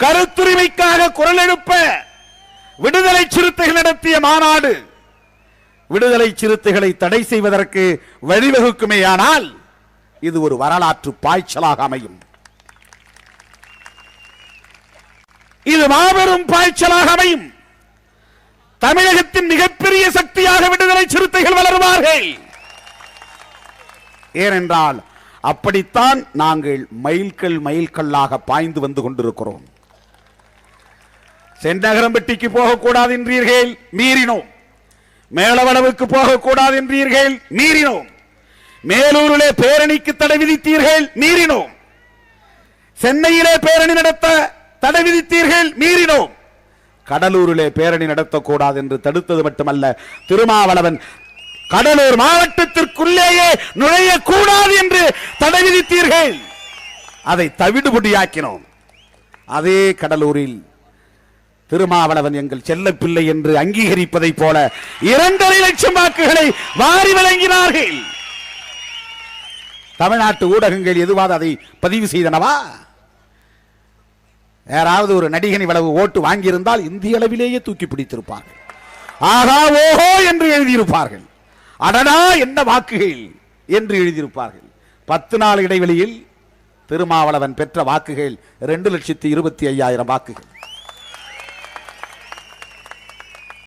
கருத்துரிமைக்காக குரல் எழுப்ப விடுதலை சிறுத்தைகள் நடத்திய மாநாடு விடுதலை சிறுத்தைகளை தடை செய்வதற்கு வழிவகுக்குமேயானால் இது ஒரு வரலாற்று பாய்ச்சலாக அமையும். இது மாபெரும் பாய்ச்சலாக அமையும். தமிழகத்தின் மிகப்பெரிய சக்தியாக விடுதலை சிறுத்தைகள் வளருவார்கள். ஏனென்றால் அப்படித்தான் நாங்கள் மைல்கல்லாக பாய்ந்து வந்து கொண்டிருக்கிறோம். செந்தகரம்பட்டிக்கு போகக்கூடாது என்றீர்கள், மீறினோம். மேலவளவுக்கு போகக்கூடாது என்றீர்கள், மீறினோம். மேலூரிலே பேரணிக்கு தடை விதித்தீர்கள், மீறினோம். சென்னையிலே பேரணி நடத்த தடை விதித்தீர்கள், மீறினோம். கடலூரிலே பேரணி நடத்தக்கூடாது என்று தடுத்தது மட்டுமல்ல, திருமாவளவன் கடலூர் மாவட்டத்திற்குள்ளேயே நுழையக்கூடாது என்று தடை விதித்தீர்கள். அதை தவிடுபடியாக்கினோம். அதே கடலூரில் திருமாவளவன் எங்கள் செல்ல பிள்ளை என்று அங்கீகரிப்பதை போல 2.5 லட்சம் வாக்குகளை வாரி வழங்கினார்கள். தமிழ்நாட்டு ஊடகங்கள் எதுவாது அதை பதிவு செய்தனவா? யாராவது ஒரு நடிகன் இவ்வளவு ஓட்டு வாங்கியிருந்தால் இந்திய அளவிலேயே தூக்கி பிடித்திருப்பார்கள். ஆகா ஓஹோ என்று எழுதியிருப்பார்கள். அடடா என்ன வாக்குகள் என்று எழுதியிருப்பார்கள். 10 நாள் இடைவெளியில் திருமாவளவன் பெற்ற வாக்குகள் 2,25,000 வாக்குகள்.